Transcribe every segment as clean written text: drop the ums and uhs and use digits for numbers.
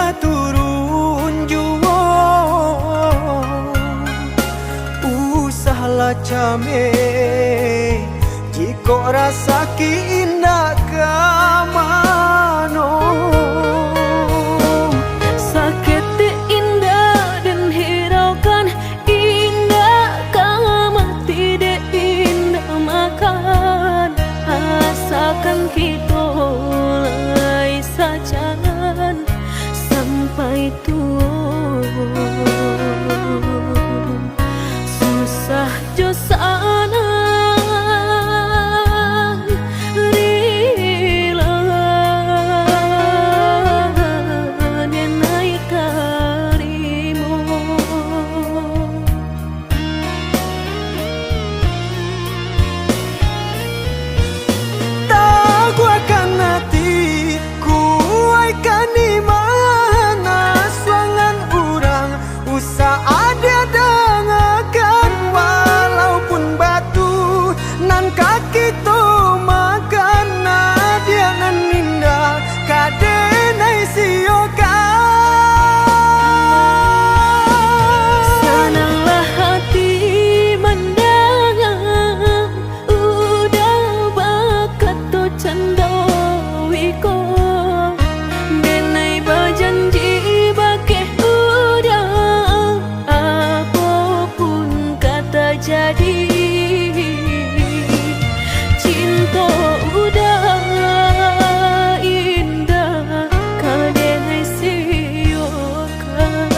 katurun juwo usahlah came jiko rasa ki indah kamano sakit indah dan hiraukan indah kama tidak indah makan asakan kita lai sajan sampai tua susah jo sana jadi cinta udah indah kadang siokan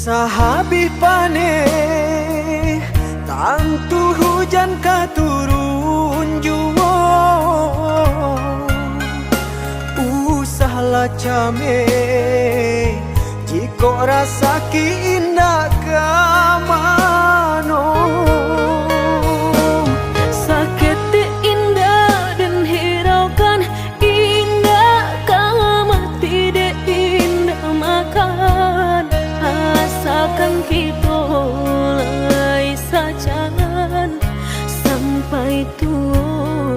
sahabi pane tantu hujan katurun juwo usahlah came jiko rasa ki indah kamano sakit indah dan hiraukan indah kama tidak indah makan asakan kita lai sajan sampai tua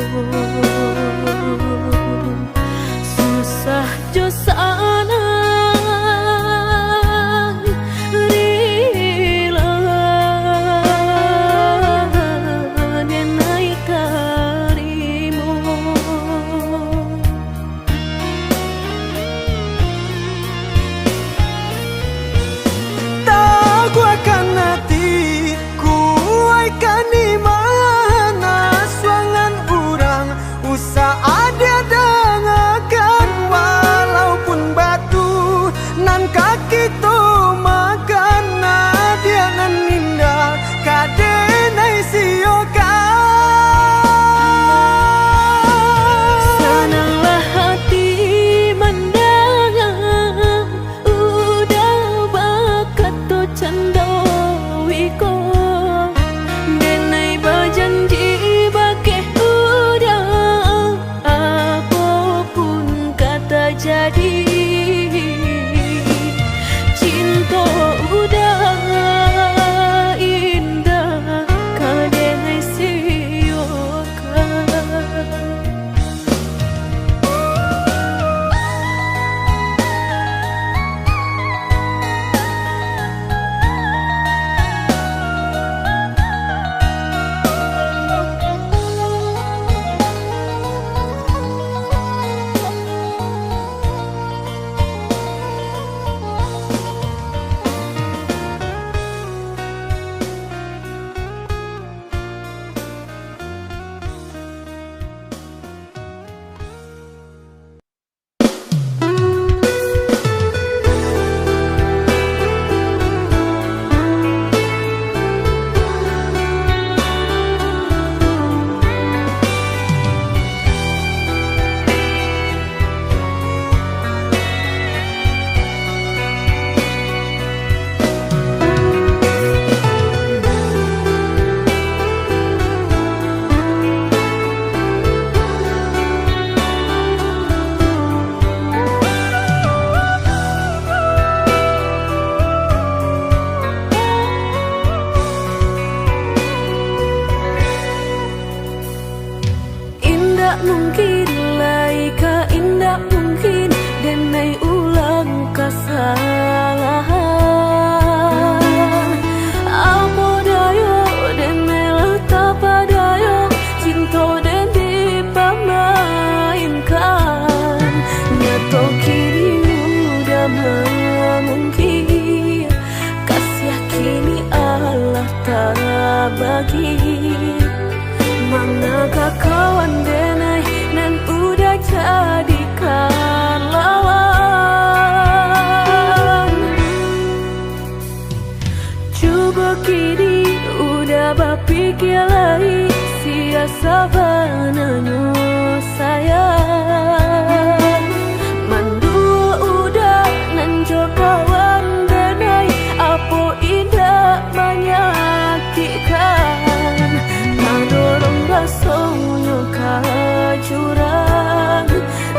susah jo sana rila lagi. Manakah kawan denai nan udah jadikan lawan. Coba kini udah berpikir lagi, siasa bananyo sayang. Mandua udah nanjo kawan denai, apa indah menyakitkan. Nadorong rasonyo ka jurang,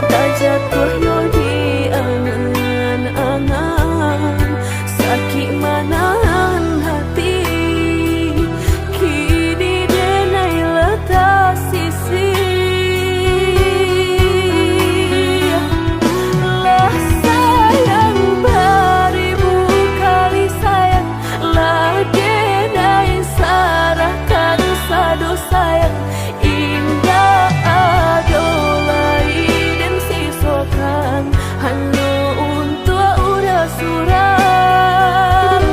tak jatuh yo di angan-angan. Sakit manahan hati, kini denai letak sisi. Lah sayang beribu kali sayang, lah denai sarahkan sadu sayang. Indah adolai dan sisokan hanya untuk udah suram.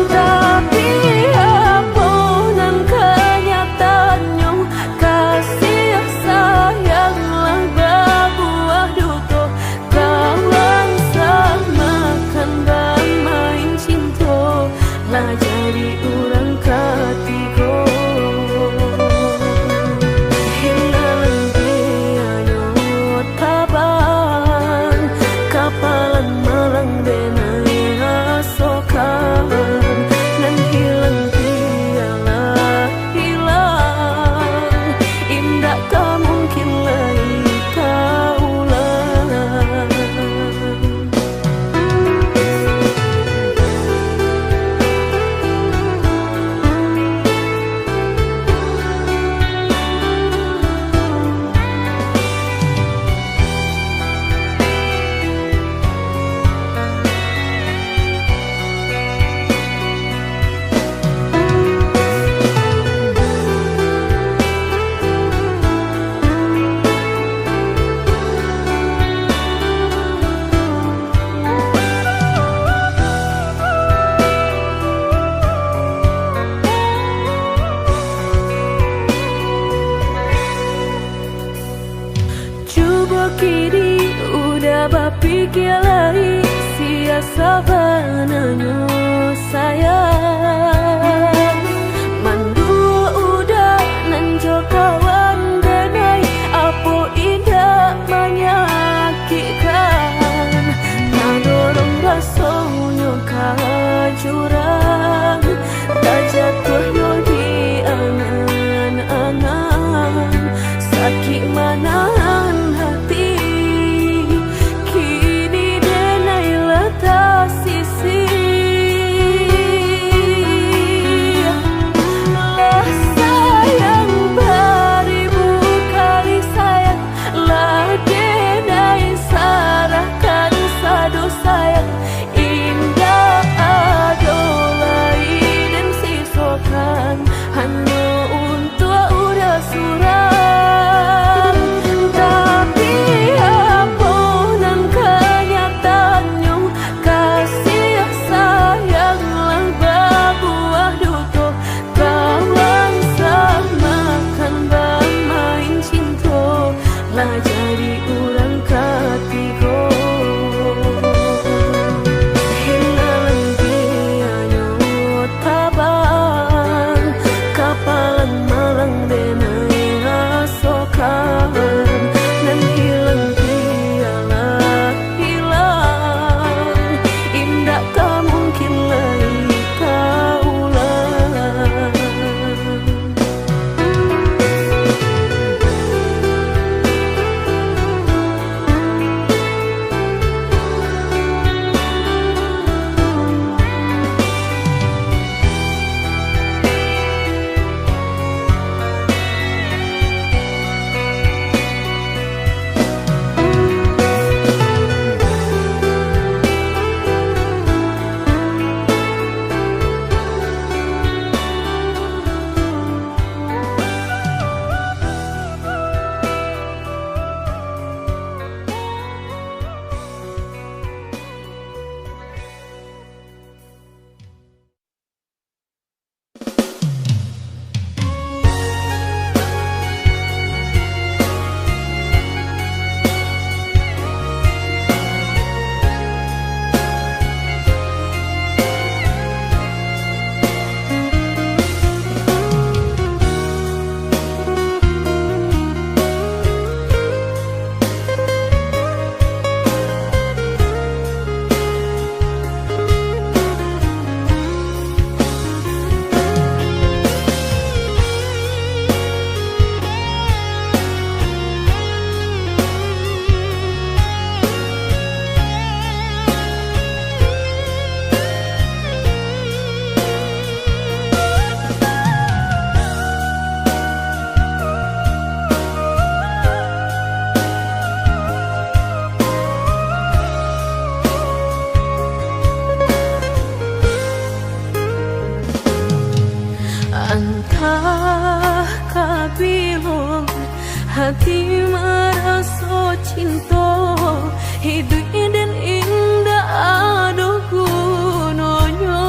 Tapi apunan kenyataannya, kasih sayanglah berbuah duto. Kawan samakan bang main cinta, lah jadi orang ketiga. Hilang dia nyot kaban, kapalan malang denai asokan. Nan hilang dia lah hilang, indah tak mungkin lagi kaulang. Coba kini udah berpikir lagi, siasa bananyo sayang. Mandua udah nanjo kawan denai, apa indah menyakitkan. Nadorong rasonyo ka jurang, tak jatuh yo di angan-angan. Sakit manahan hati, kini denai letak sisi. Entah kabilo hati merasa cinta, hidup dan indah aduh gunanya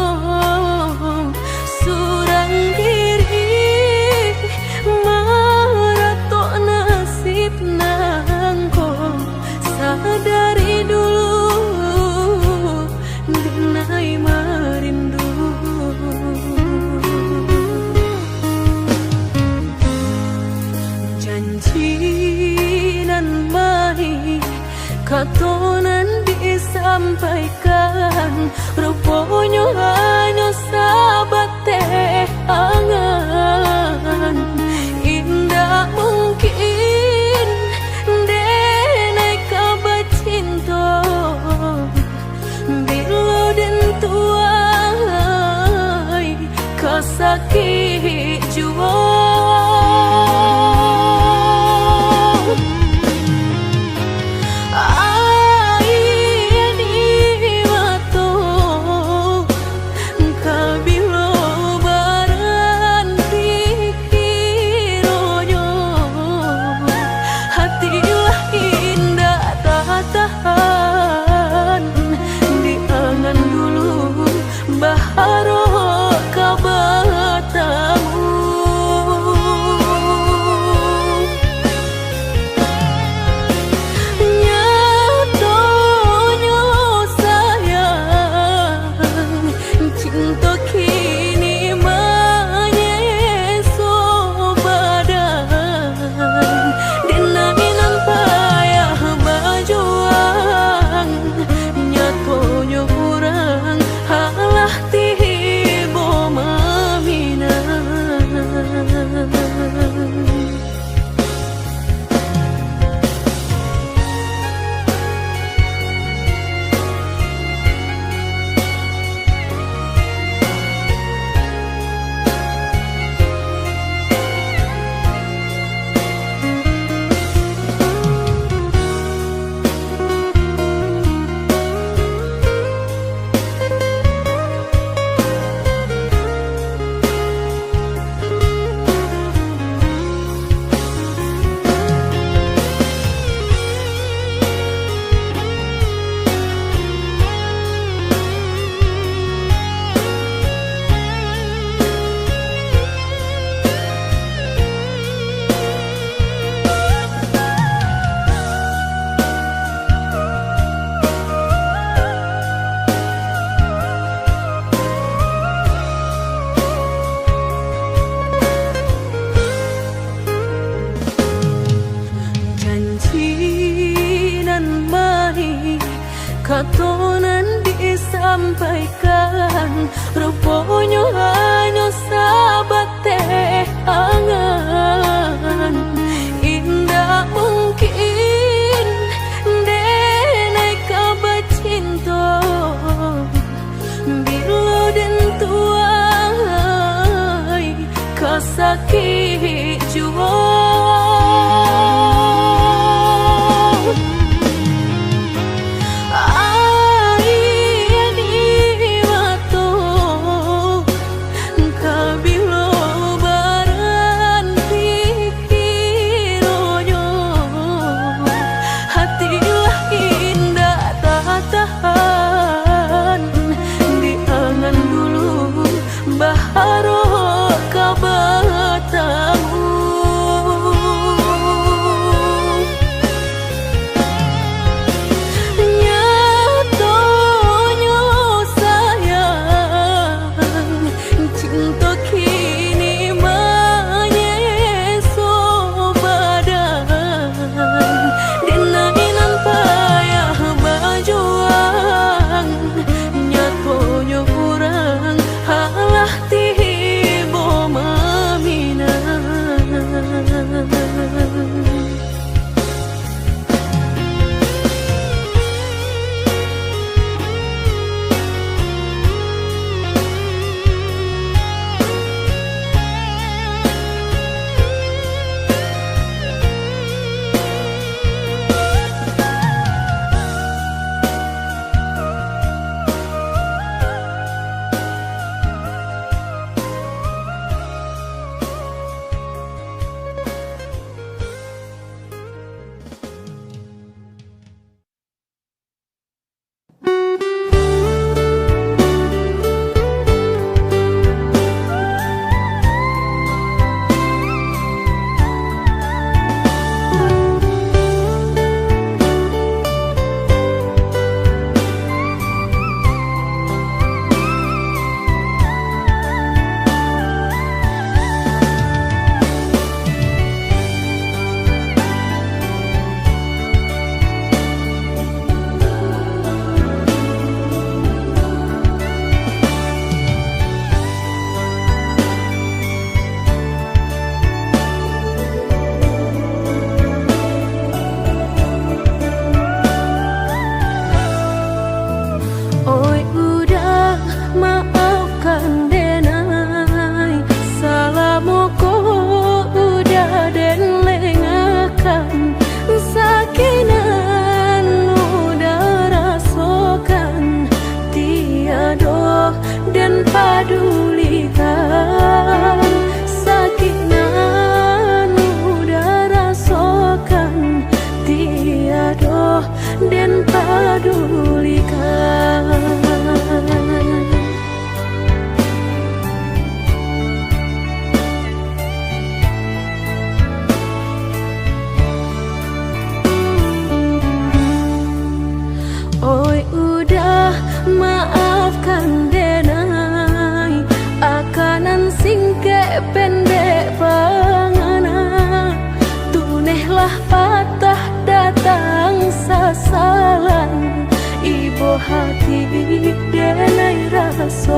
surang diri maratok nasib nangko sadari dulu denai merindu. Nan baik katonan disampaikan, rupanya hanya sahabat teh angan. Indah mungkin denai kabar cinta bila den tuai kasakit jua. Katonan disampaikan, rupanya hanya sahabat teh angan. Indah mungkin denai kabar cinta bila den tuai kasakit jua. Baharo kabatamu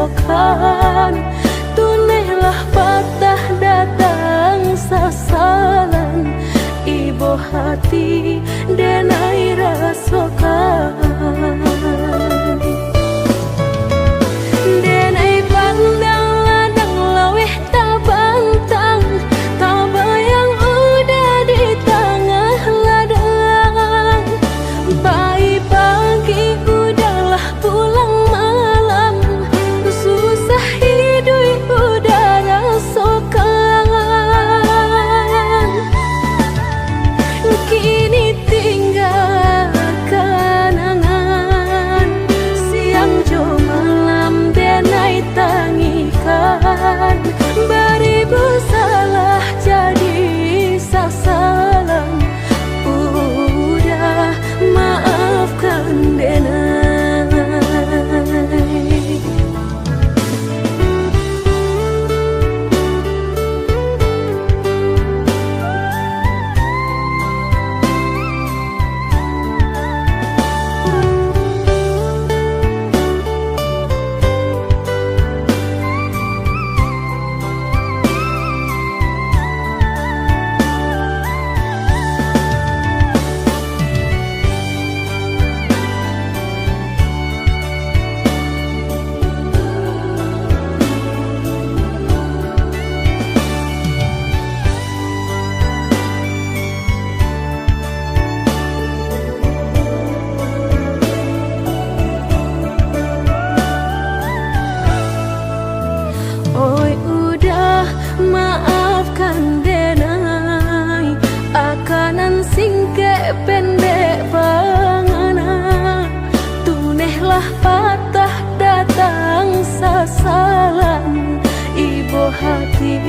rasokan. Tunailah patah datang sasalan, ibu hati denai rasokan. Denai pandang ladang laweh tak bantang, tak bayang udah di tengah ladang. Pagi-pagi udahlah pulang malam, susah hidup udah rasokan. Kini tinggal kenangan, siang jo malam denai tangikan. Beribu salah jadi sasalan, udah maafkan denai. Oi udah maafkan denai, akanan singke pendek pangana. Tunehlah patah datang sasalan, ibu hati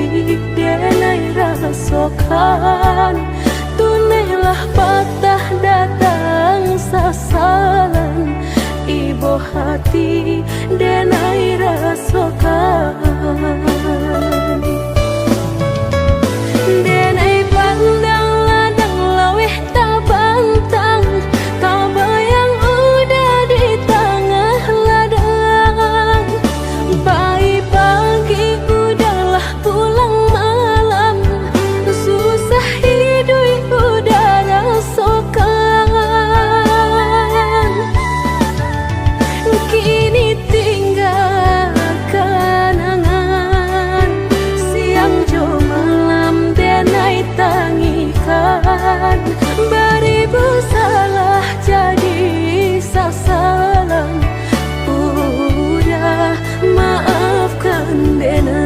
denai rasokan. Tunehlah patah datang sasalan, ibu hati denai rasokan. Denai pandang ladang laweh tak bantang, tak bayang udah di tengah ladang. Pagi-pagi udahlah pulang malam, susah hidup udah rasokan. Kini tinggal kenangan, siang jo malam denai tangikan. Beribu salah jadi sasalan, udah maafkan denai.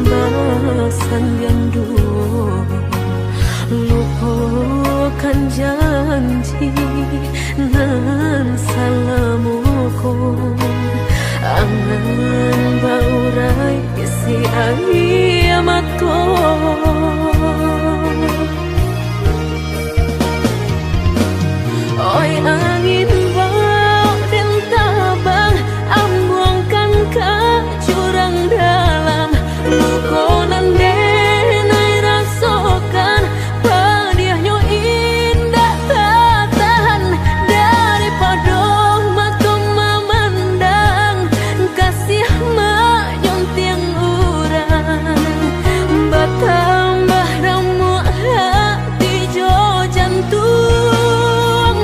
basan gandu lupakan janji nan salamuku angan baurai isi ayamatku oi angin bau dan tabang ambungkan ke jurang dalam lukonan denai rasakan pedihnya indah tak tahan daripada mata memandang kasih menyunting urang bertambah ramu hati jo jantung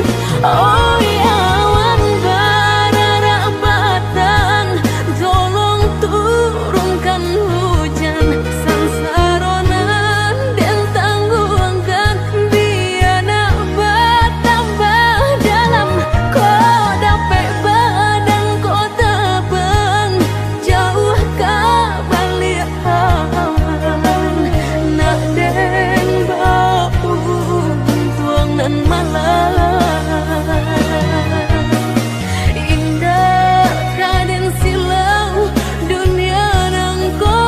oh awan bararak batang tolong turunkan hujan sansaronan dan tangguhkan biana bertambah dalam kau dapat badan kau terbang jauh ke balik hawan nak den bau tuang dan malam indah kaden silau dunia nangko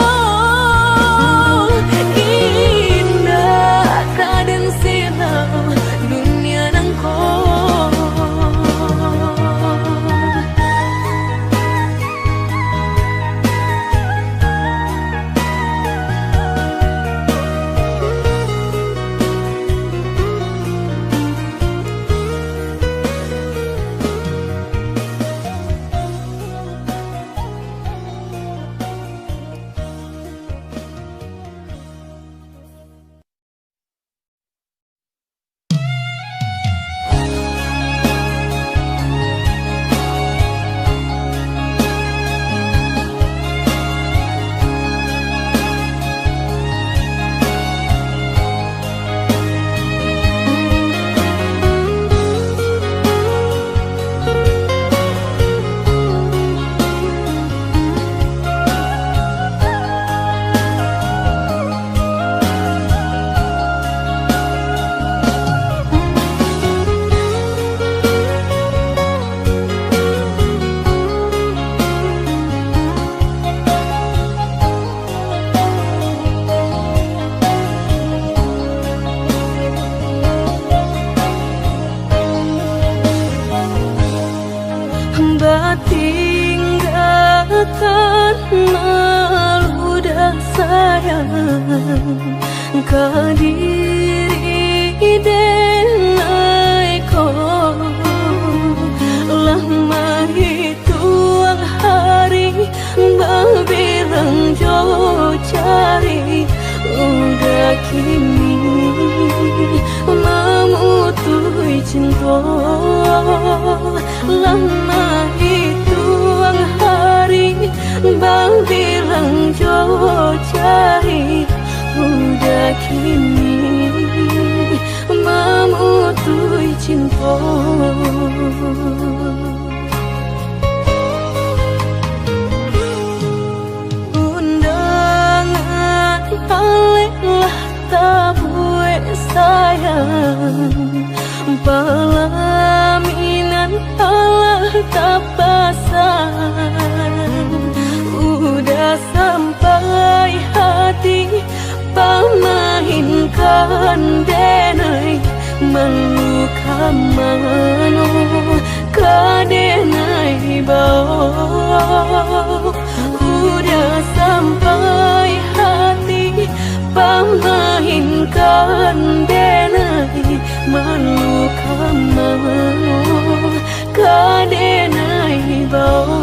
indah kaden silau dunia nangko tinggalkan ludah sayang ke diri denai ko lama hitung hari berbilang jauh cari udah kini memutui cinta lama hitung hari berbilang jauh cari udah kini memutui cinta undangan aleklah tabue sayang pelaminan Allah tak pasang udah sampai hati pemainkan denai meluka mano kadenai bau udah sampai hati pemainkan denai meluka mano kadenai bau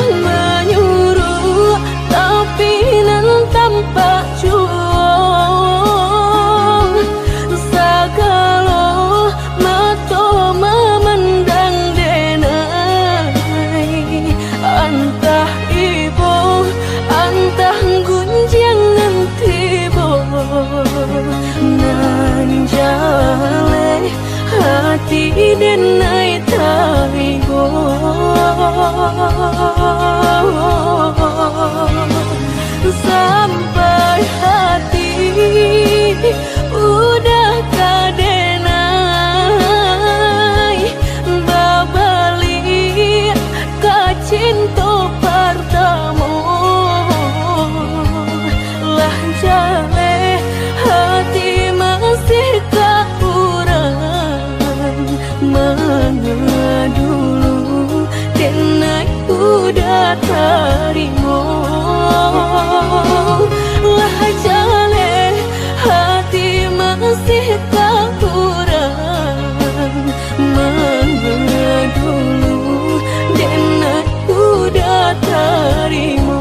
menyuruh tapi nan tanpa juang segala mata memandang denai antah ibu antah gunjangan tiba nan jale hati denai taigo Sampai hati udah kadenai babali ka cinta pertama lah jale hati masih kurang mana dulu denai udah terima lah jale hati masih kurang mana dulu denai udah terima.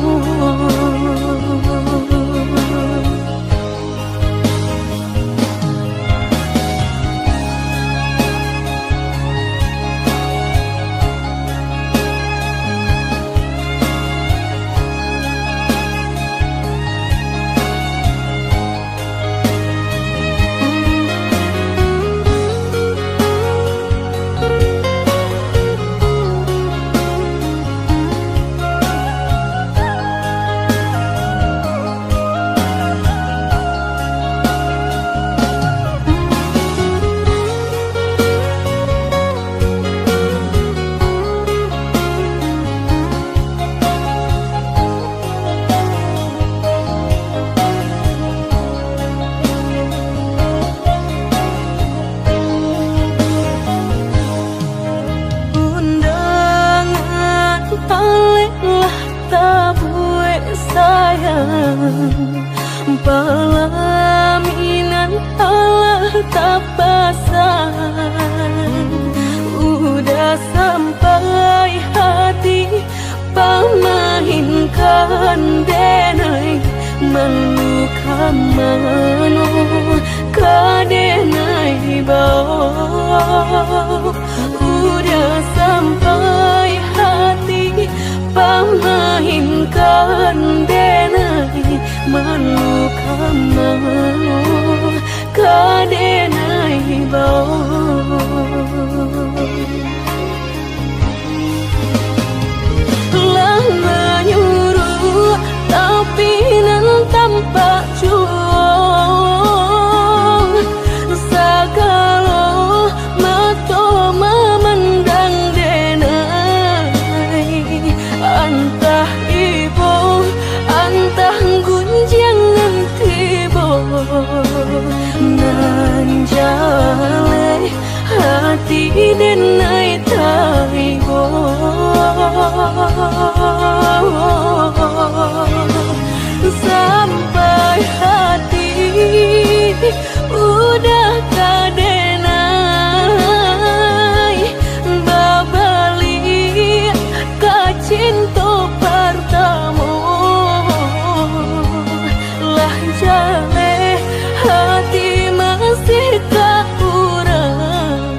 Pelaminan Allah tak pasang udah sampai hati pamahinkan denai meluka mano kadenai bau udah sampai hati pamahinkan denai meluka mano kadenai bau lah menyuruh tapi nan tampak juang segala mata memandang denai antah ibu antah gunjangan tiba nan jale hati denai taibo sampai hati udah kadenai babali ka cinta pertama lah jale hati masih kurang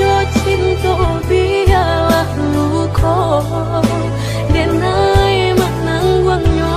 saja cinta biarlah luka denai menangguangnya.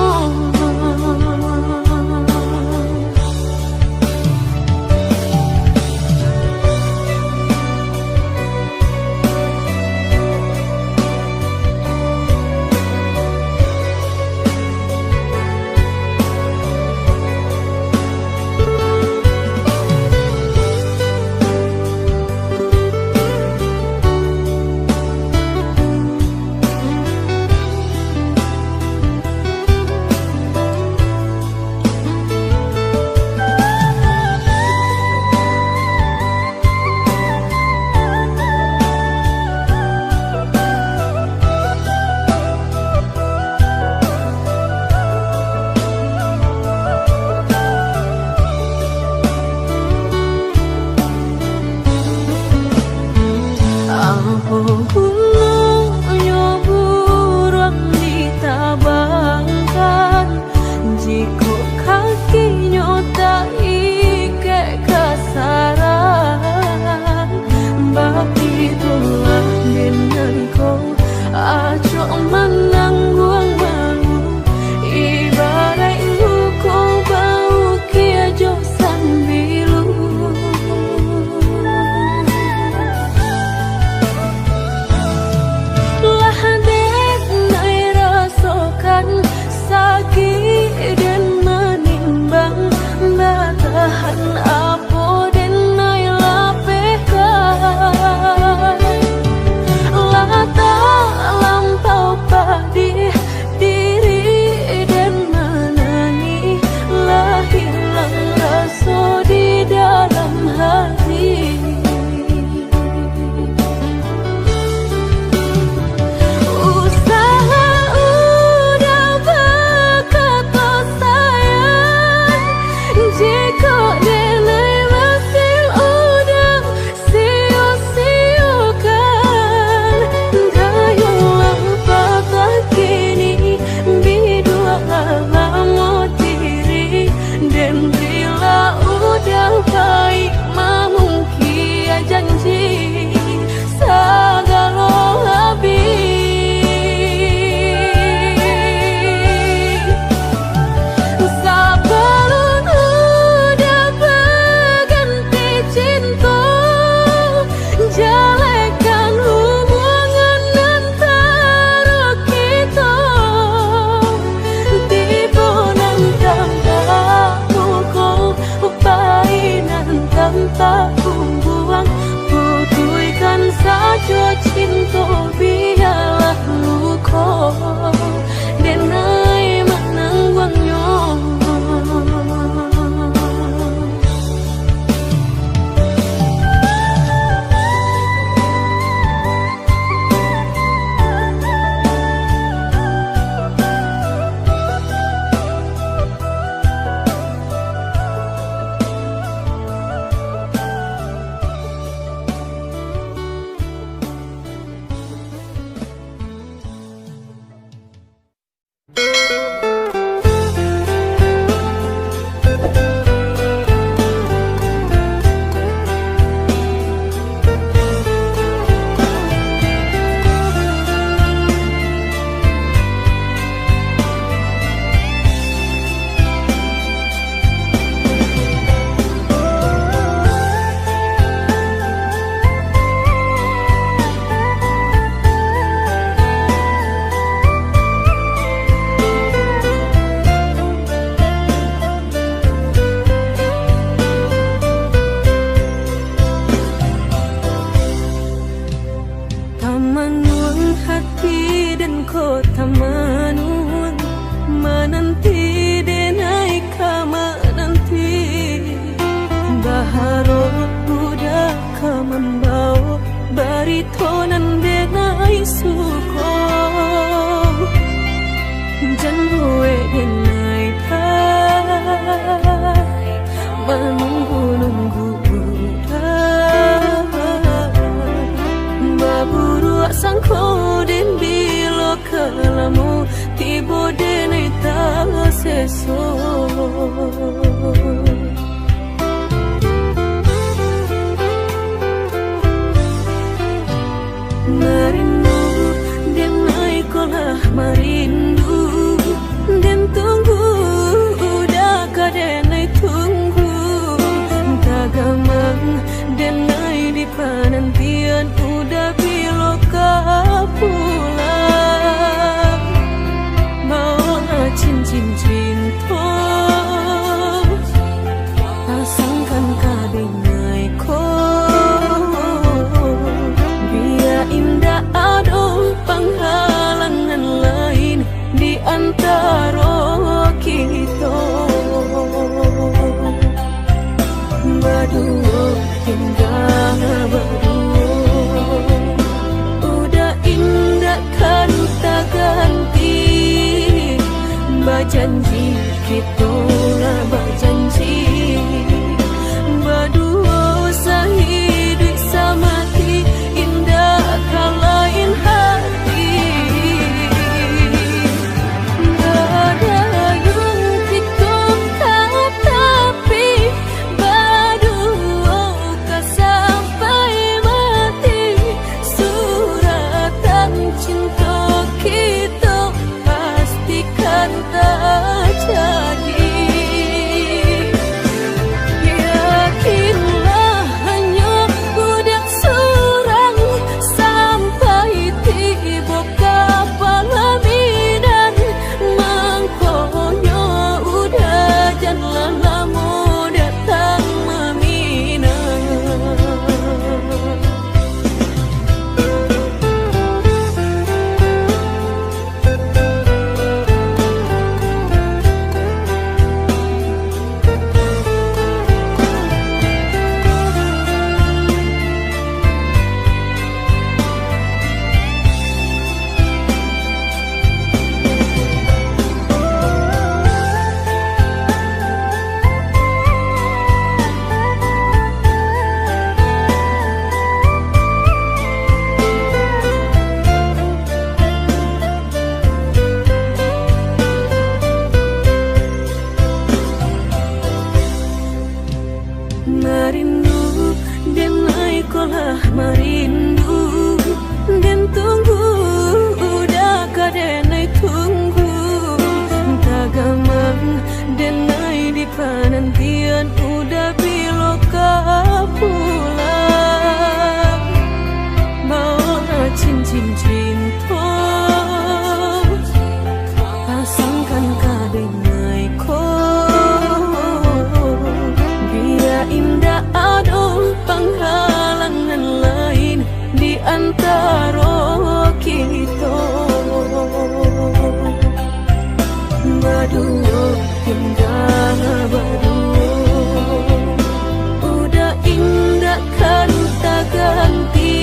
Berjanji kita lah berjanji berdua sehidup semati indah kalain hati berdayung kita tapi berdua ke sampai mati suratan cinta kita pastikan terjadi. Yakinlah hanya budak seorang sampai tiba kapalaminan mangkonya udah jangan lama datang meminang. Merindu dan naik kolah merindu dan tunggu udah kadenai tunggu tagaman dan naik di penantian udah biloka pulang bawa cincin cinta pasangkan kadenai indah ada penghalangan lain di antara kita berdua indah berdua udah indah kan tak ganti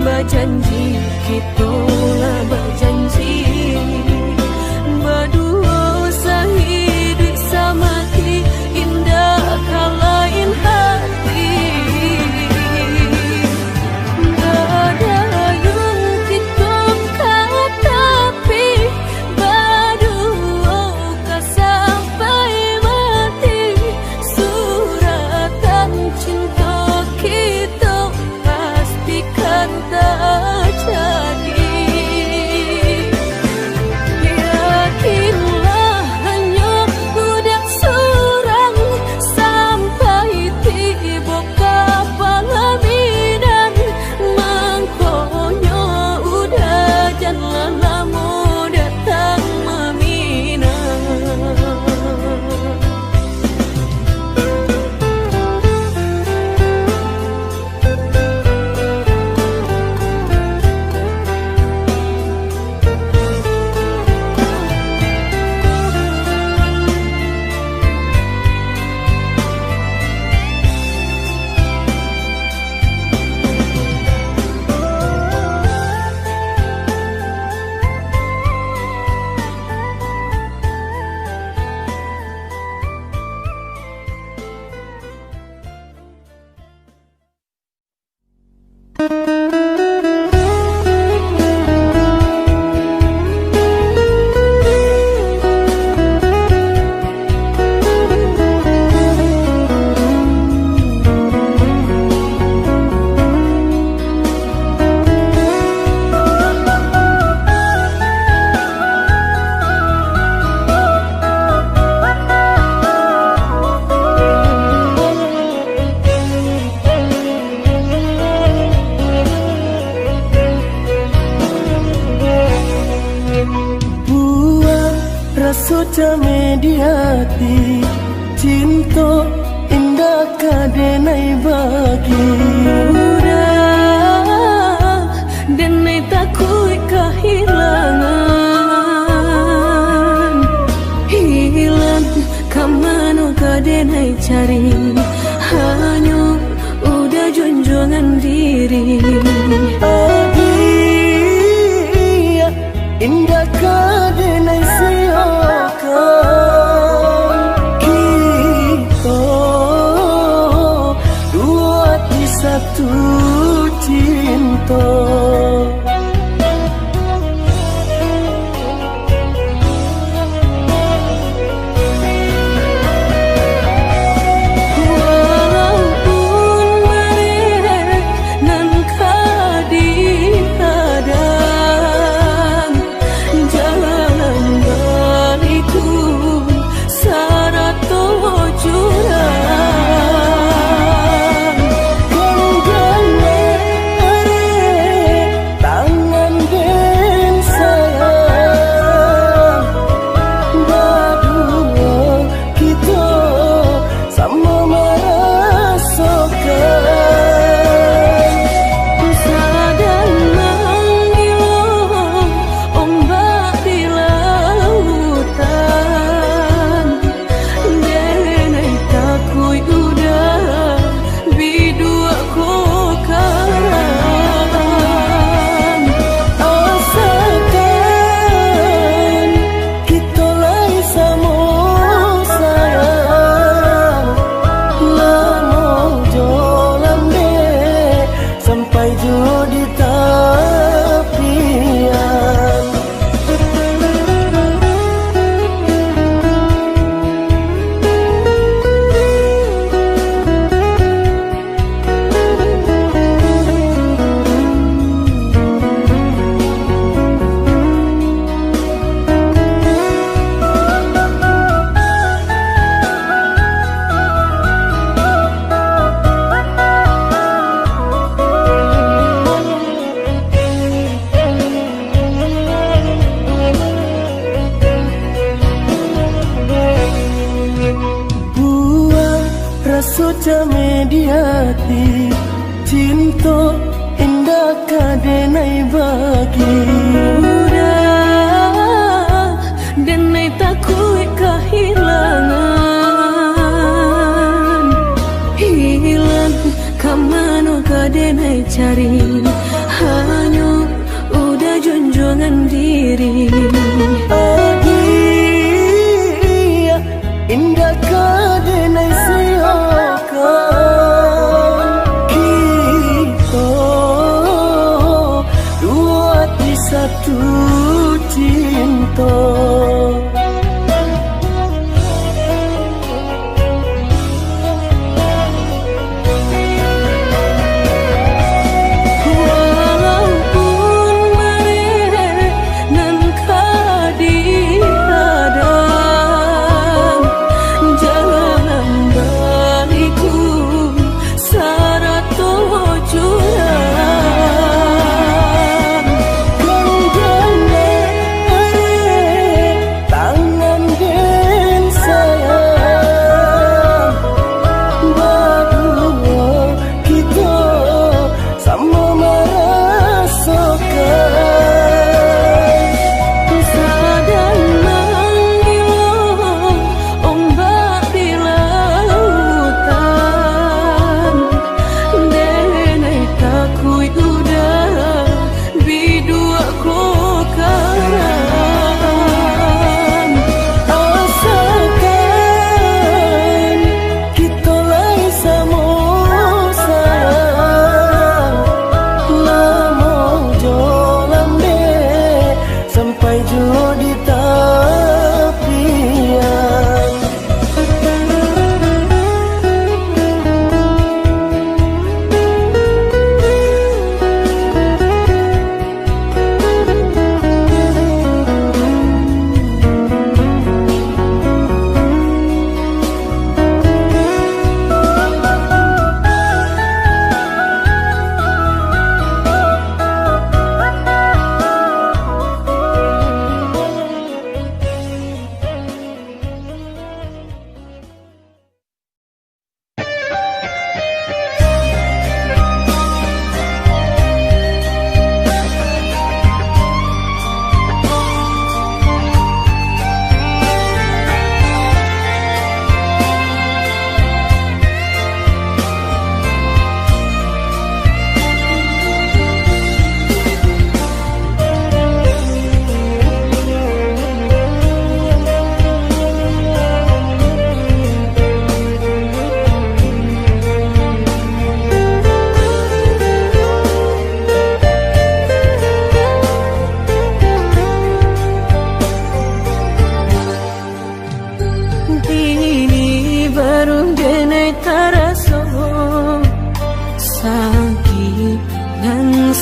berjanji kita lah berjanji berdua sehidup semati indah kalain hati berdayung kita tapi berdua ke sampai mati suratan cinta kita pastikan terjadi. Yakinlah hanya budak seorang sampai tiba kapalaminan mangkonya udah jangan lama datang meminang. Sutame di hati cinta indah kadenai bagi udah denai takui kehilangan hilang kamano kadenai cari hanya udah junjungan diri indah kadenai sudah mediati cinta indah kadenai bagi udah denai takui kehilangan hilang kamano kadenai cari hanya udah junjungan diri adia indah kadenai siakan kita dua di satu cinta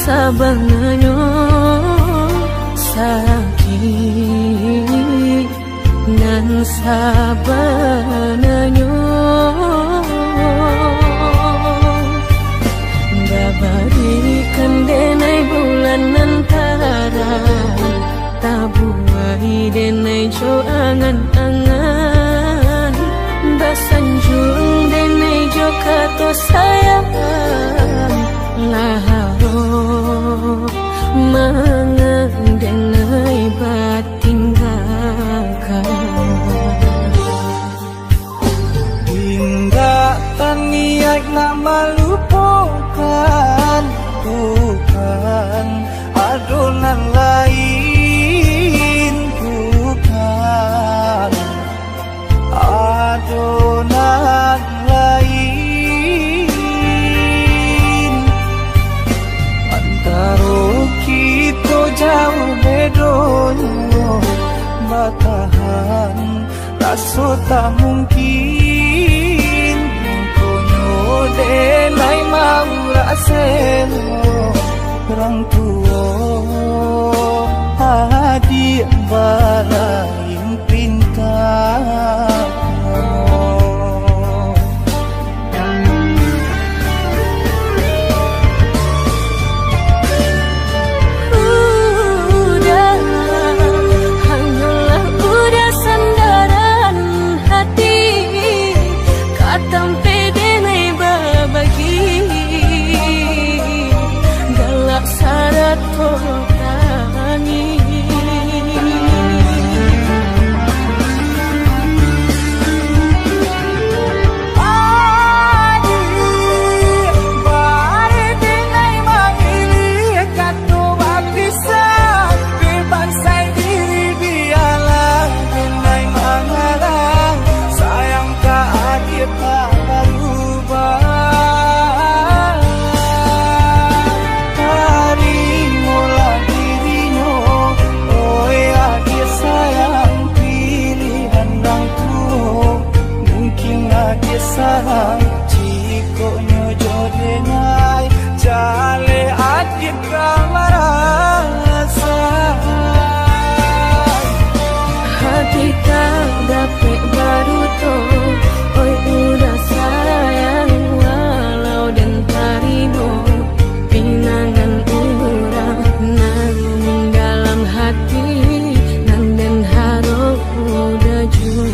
sabanganyo sakit nan sabanganyo babarikan denai bulan antara tabuai denai jo angan-angan basanjung denai jo kato sayang laharo mengenai batinggalkan hingga niat nak melupakan bukan adonan lain bukan adonan lain antara kita jauh bedonyo batahan rasa tak mungkin konyo denai mau raselo orang tua adik balain pintar Sampai sarang Ciko nyojo denai Jale adit kamarasa Hati tak dapat baru to oi udah sayang walau dan tarimo pinangan urang nang dalam hati nang den harap udah jua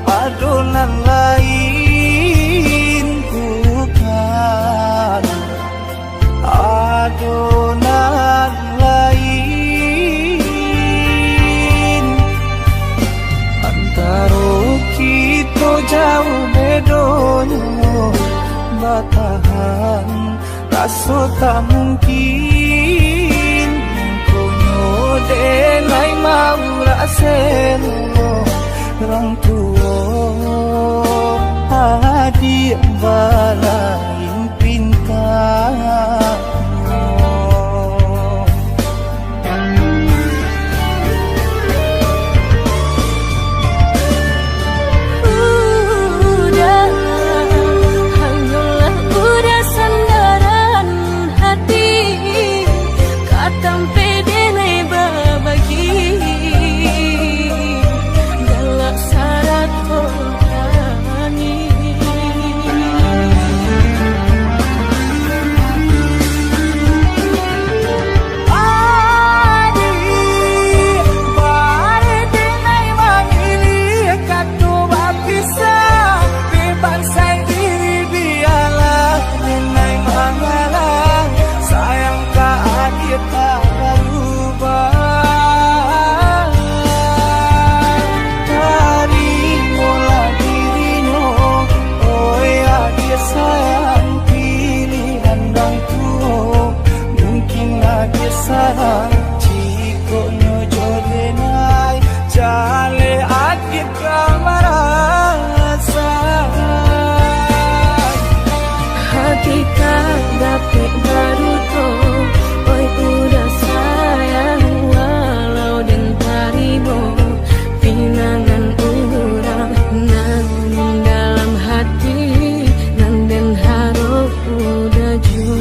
Adonan lain bukan Adonan lain Antara kita jauh bedonyo Batahan rasa tak mungkin Konyo denai mau raselo Orang tua adik balain pintar hanyalah udah sandaran hati katam pedene babagi galak syarat korani sarang Ciko nyojo denai Jale adit kamarasa hati tak dapat baru to oi udah sayang walau dan tarimo pinangan urang nang dalam hati nang den harap udah jua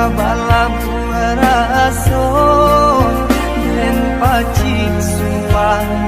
Balam rasa dan pacik sumpah